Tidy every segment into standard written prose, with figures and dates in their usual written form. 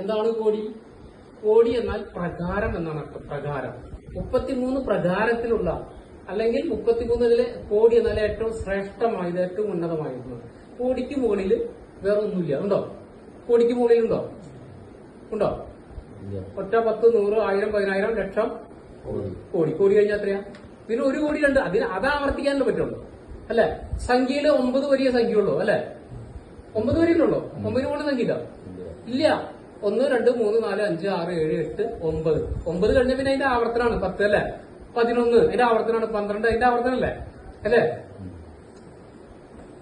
എന്താണ് കോടി? കോടി എന്നാൽ പ്രകാരം എന്നാണ് അർത്ഥം. പ്രകാരം 33 പ്രകാരത്തിലുള്ള അല്ലെങ്കിൽ 33 കോടി എന്നാൽ ഏറ്റവും ശ്രേഷ്ഠമായത്, ഏറ്റവും ഉന്നതമായിരുന്നു. കോടിക്ക് മുകളിൽ വേറെ ഒന്നുമില്ല. ഉണ്ടോ? കോടിക്ക് മുകളിലുണ്ടോ? ഉണ്ടോ? ഒറ്റ 10, 100, 1000, 10000, ലക്ഷം, കോടി. കോടി കഴിഞ്ഞാൽ എത്രയാ? പിന്നെ 1 കോടി 2 അത് ആവർത്തിക്കാനല്ലേ പറ്റുള്ളൂ അല്ലെ? സംഖ്യയിൽ 9 വലിയ സംഖ്യയുള്ളൂ അല്ലെ? 9 വരെയുള്ളൂ. 9 കൊണ്ട് സംഖ്യ ഇല്ല. 1, 2, 3, 4, 5, 6, 7, 8, 9. 9 കഴിഞ്ഞ പിന്നെ അതിന്റെ ആവർത്തനാണ് 10 അല്ലെ? 11 അതിന്റെ ആവർത്തനാണ് 12 അതിന്റെ ആവർത്തനല്ലേ അല്ലെ?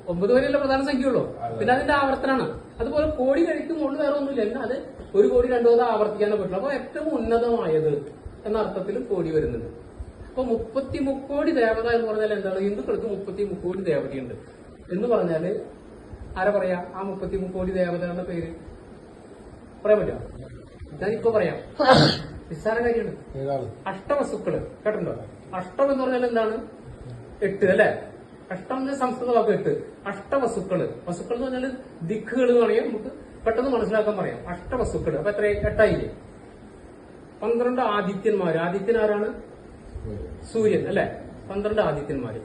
9 വരെയുള്ള പ്രധാന സംഖ്യയുള്ളൂ. പിന്നെ അതിന്റെ ആവർത്തനാണ്. അതുപോലെ കോടി കഴിക്കും മുകളിൽ വേറെ ഒന്നുമില്ല. എന്നാൽ അത് 1 കോടി 2 കോടി ആവർത്തിക്കാനേ പറ്റുള്ളൂ. അപ്പൊ ഏറ്റവും ഉന്നതമായത് എന്ന അർത്ഥത്തിൽ കോടി വരുന്നുണ്ട്. അപ്പൊ 33 കോടി ദേവത എന്ന് പറഞ്ഞാൽ എന്താണ്? ഹിന്ദുക്കൾക്ക് 33 കോടി ദേവതയുണ്ട് എന്ന് പറഞ്ഞാല് ആരാ പറയാ? ആ 33 കോടി ദേവതകളുടെ പേര് പറയാൻ പറ്റുമോ? ഞാനിപ്പോ പറയാം. നിസ്സാര കാര്യമാണ്. അഷ്ടവസ്തുക്കള് കേട്ടിട്ടുണ്ടോ? അഷ്ടം എന്ന് പറഞ്ഞാൽ എന്താണ്? 8 അല്ലെ? അഷ്ടം സംസ്കൃത വാക്ക് 8. അഷ്ടവസ്തുക്കള്, വസ്തുക്കൾ എന്ന് പറഞ്ഞാൽ ദിക്കുകൾ എന്ന് പറയാം. നമുക്ക് പെട്ടെന്ന് മനസ്സിലാക്കാൻ പറയാം. അഷ്ടവസ്തുക്കള്. അപ്പൊ എത്ര 8 ആയില്ലേ? 12 ആദിത്യന്മാര്. ആദിത്യൻ ആരാണ്? സൂര്യൻ അല്ലെ? 12 ആദിത്യന്മാര്.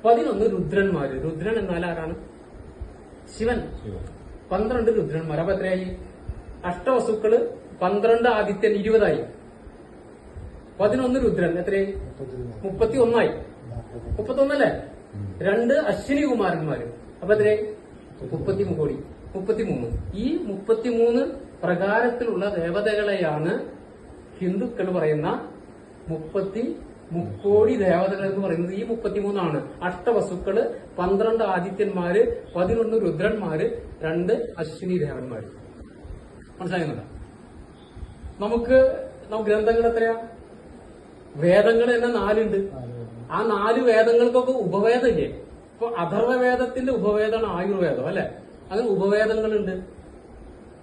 11 രുദ്രന്മാര്. രുദ്രൻ എന്നാൽ ആരാണ്? ശിവൻ. 12 രുദ്രന്മാർ. അപ്പൊ എത്രയായി? അഷ്ടവസ്തുക്കള് 12 ആദിത്യൻ 20 ആയി. 11 രുദ്രൻ എത്രയായി? 31 ആയി. 31 അല്ലേ? 2 അശ്വിനി കുമാരന്മാര്. അപ്പൊ എത്രയായി? 33 കോടി. 33. ഈ 33 പ്രകാരത്തിലുള്ള ദേവതകളെയാണ് ഹിന്ദുക്കൾ പറയുന്ന 33 കോടി ദേവതകൾ എന്ന് പറയുന്നത്. ഈ 33 ആണ്. അഷ്ടവസ്തുക്കള്, 12 ആദിത്യന്മാര്, 11 രുദ്രന്മാര്, 2 അശ്വിനി ദേവന്മാര്. മനസ്സിലാകുന്നുണ്ടോ? നമുക്ക് ഗ്രന്ഥങ്ങൾ എത്രയാ? വേദങ്ങൾ തന്നെ 4 ഉണ്ട്. ആ 4 വേദങ്ങൾക്കൊക്കെ ഉപവേദം ഇല്ലേ? ഇപ്പൊ അഥർവവേദത്തിന്റെ ഉപവേദമാണ് ആയുർവേദം അല്ലെ? അങ്ങനെ ഉപവേദങ്ങളുണ്ട്.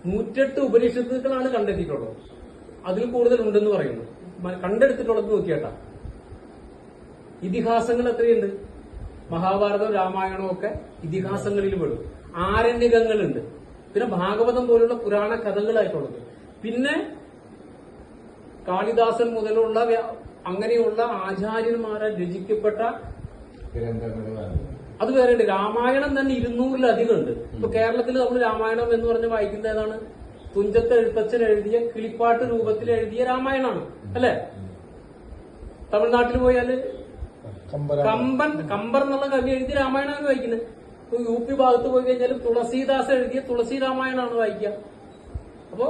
108 ഉപനിഷത്തുക്കളാണ് കണ്ടെത്തിയിട്ടുള്ളത്. അതിൽ കൂടുതൽ ഉണ്ടെന്ന് പറയുന്നു. കണ്ടെടുത്തിട്ടുള്ളത് നോക്കിയേട്ടാ. ഇതിഹാസങ്ങൾ എത്രയുണ്ട്? മഹാഭാരതവും രാമായണവും ഒക്കെ ഇതിഹാസങ്ങളിൽ പെടും. ആരണ്യകങ്ങളുണ്ട്. പിന്നെ ഭാഗവതം പോലുള്ള പുരാണ കഥകളായിട്ടുള്ളത്. പിന്നെ കാളിദാസൻ മുതലുള്ള അങ്ങനെയുള്ള ആചാര്യന്മാരെ രചിക്കപ്പെട്ട അത് വേറെ ഉണ്ട്. രാമായണം തന്നെ 200-ലധികം ഉണ്ട്. ഇപ്പൊ കേരളത്തിൽ നമ്മൾ രാമായണം എന്ന് പറഞ്ഞ് വായിക്കുന്ന ഏതാണ്? തുഞ്ചത്ത് എഴുത്തച്ഛൻ എഴുതിയ കിളിപ്പാട്ട് രൂപത്തിൽ എഴുതിയ രാമായണമാണ് അല്ലെ? തമിഴ്നാട്ടിൽ പോയാല് കമ്പർ എന്നുള്ള കവി എഴുതിയ രാമായണമാണ് വായിക്കുന്നത്. UP ഭാഗത്ത് പോയി കഴിഞ്ഞാൽ തുളസീദാസ് എഴുതിയ തുളസി രാമായണമാണ് വായിക്കുക. അപ്പോ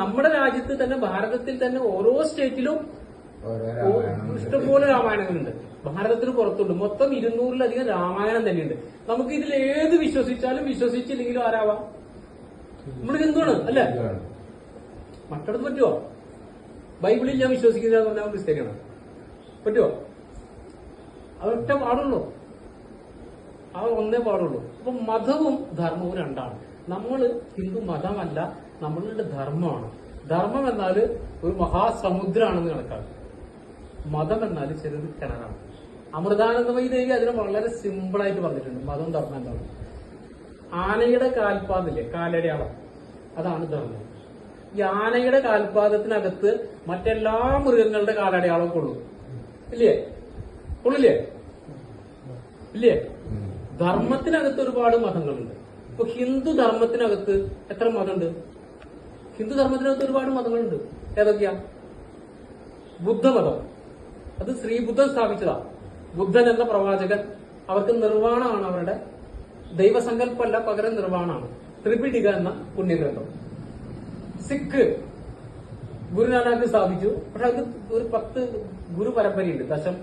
നമ്മുടെ രാജ്യത്ത് തന്നെ, ഭാരതത്തിൽ തന്നെ ഓരോ സ്റ്റേറ്റിലും ഇഷ്ടംപോലെ രാമായണങ്ങളുണ്ട്. ഭാരതത്തിന് പുറത്തുണ്ട്. മൊത്തം 200-ലധികം രാമായണം തന്നെയുണ്ട്. നമുക്ക് ഇതിൽ ഏത് വിശ്വസിച്ചാലും വിശ്വസിച്ചില്ലെങ്കിലും ആരാവാം? നമ്മൾ ഹിന്ദുവാണ് അല്ലെ? മറ്റടത്ത് പറ്റുമോ? ബൈബിളിൽ ഞാൻ വിശ്വസിക്കുന്ന പറഞ്ഞാൽ ക്രിസ്ത്യാനിയാണ്. പറ്റുമോ? അതൊറ്റ പാടുള്ളൂ. ആ ഒന്നേ പാടുള്ളൂ. അപ്പൊ മതവും ധർമ്മവും രണ്ടാണ്. നമ്മള് ഹിന്ദു മതമല്ല, നമ്മളുടെ ധർമ്മമാണ്. ധർമ്മം എന്നാൽ ഒരു മഹാസമുദ്രമാണെന്ന് കണക്കാക്കും. മതം എന്നാൽ ചെറിയൊരു കിണറാണ്. അമൃതാനന്ദമയി ദേവി അതിനെ വളരെ സിമ്പിളായിട്ട് പറഞ്ഞിട്ടുണ്ട്. മതം ധർമ്മം എന്താണ്? ആനയുടെ കാൽപാദില്ലേ, കാലടയാളം, അതാണ് ധർമ്മം. ഈ ആനയുടെ കാൽപാദത്തിനകത്ത് മറ്റെല്ലാ മൃഗങ്ങളുടെ കാലടയാളം കൊള്ളും. ഇല്ലേ? കൊള്ളില്ലേ? ഇല്ലേ? ധർമ്മത്തിനകത്ത് ഒരുപാട് മതങ്ങളുണ്ട്. ഇപ്പൊ ഹിന്ദു ധർമ്മത്തിനകത്ത് എത്ര മതമുണ്ട്? ഹിന്ദു ധർമ്മത്തിനകത്ത് ഒരുപാട് മതങ്ങളുണ്ട്. ഏതൊക്കെയാ? ബുദ്ധമതം. അത് ശ്രീബുദ്ധൻ സ്ഥാപിച്ചതാ. ബുദ്ധൻ എന്ന പ്രവാചകൻ, അവർക്ക് നിർവ്വാണമാണ് അവരുടെ ദൈവസങ്കല്പമല്ല, പകരം നിർവ്വാണമാണ്. ത്രിപിടിക എന്ന പുണ്യഗ്രന്ഥം. സിഖ് ഗുരുനാനാക്ക് സ്ഥാപിച്ചു. പക്ഷെ അത് ഒരു 10 ഗുരു പരമ്പരയുണ്ട്. ദശം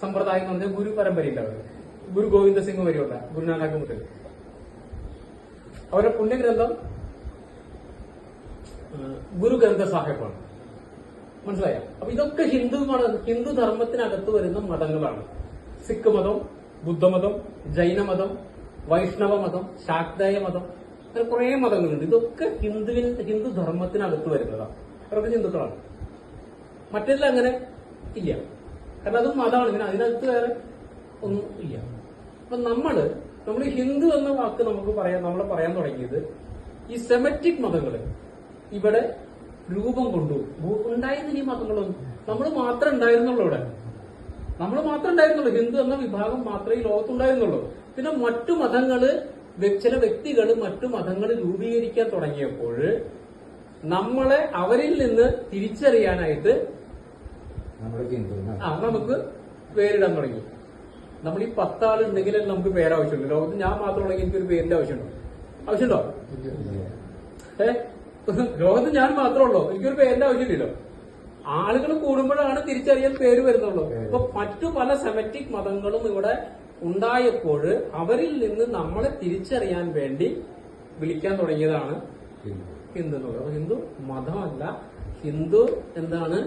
സമ്പ്രദായം എന്ന് പറഞ്ഞാൽ ഗുരു പരമ്പരയില്ല. അവർ ഗുരു ഗോവിന്ദ സിംഗ് വരെയുള്ള ഗുരുനാനാക്ക് മുതൽ അവരുടെ പുണ്യഗ്രന്ഥം ഗുരു ഗ്രന്ഥ സാഹിബാണ്. മനസ്സിലായോ? അപ്പൊ ഇതൊക്കെ ഹിന്ദു ധർമ്മത്തിനകത്ത് വരുന്ന മതങ്ങളാണ്. സിഖ് മതം, ബുദ്ധമതം, ജൈനമതം, വൈഷ്ണവ മതം, ശാക്തേയ മതം, അങ്ങനെ കുറെ മതങ്ങളുണ്ട്. ഇതൊക്കെ ഹിന്ദു ധർമ്മത്തിനകത്ത് വരുന്നതാണ്. അവരൊക്കെ ഹിന്ദുക്കളാണ്. മറ്റെല്ലാം അങ്ങനെ ഇല്ല. കാരണം അതും മതമാണ്. പിന്നെ അതിനകത്ത് വേറെ ഒന്നും ഇല്ല. അപ്പൊ നമ്മൾ ഹിന്ദു എന്ന വാക്ക് നമ്മളെ പറയാൻ തുടങ്ങിയത് ഈ സെമറ്റിക് മതങ്ങള്, ഇവിടെ രൂപം കൊണ്ടു. ഉണ്ടായിരുന്നില്ല ഈ മതങ്ങളൊന്നും. നമ്മൾ മാത്രമേ ഉണ്ടായിരുന്നുള്ളൂ ഇവിടെ. നമ്മൾ മാത്രമേ ഉണ്ടായിരുന്നുള്ളൂ. ഹിന്ദു എന്ന വിഭാഗം മാത്രമേ ഈ ലോകത്തുണ്ടായിരുന്നുള്ളൂ. പിന്നെ മറ്റു മതങ്ങള്, ചില വ്യക്തികൾ മറ്റു മതങ്ങൾ രൂപീകരിക്കാൻ തുടങ്ങിയപ്പോൾ നമ്മളെ അവരിൽ നിന്ന് തിരിച്ചറിയാനായിട്ട് നമുക്ക് പേരിടാൻ തുടങ്ങി. നമ്മൾ ഈ 10 ആളുണ്ടെങ്കിലും നമുക്ക് പേരാവശ്യമുണ്ട്. ലോകത്ത് ഞാൻ മാത്രമുണ്ടെങ്കിൽ എനിക്കൊരു പേരിന്റെ ആവശ്യമുണ്ടോ? ലോകത്ത് ഞാൻ മാത്രമുള്ളൂ, എനിക്കൊരു പേരിന്റെ ആവശ്യമില്ലല്ലോ. ആളുകൾ കൂടുമ്പോഴാണ് തിരിച്ചറിയാൻ പേര് വരുന്നുള്ളൂ. അപ്പൊ മറ്റു പല സെമറ്റിക് മതങ്ങളും ഇവിടെ ഉണ്ടായപ്പോൾ അവരിൽ നിന്ന് നമ്മളെ തിരിച്ചറിയാൻ വേണ്ടി വിളിക്കാൻ തുടങ്ങിയതാണ് ഹിന്ദു എന്നുള്ളത്. അപ്പൊ ഹിന്ദു മതമല്ല, ഹിന്ദു എന്താണ്?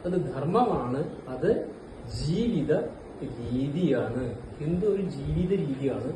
അത് ധർമ്മമാണ്, അത് ജീവിത രീതിയാണ്. ഹിന്ദു ഒരു ജീവിത രീതിയാണ്.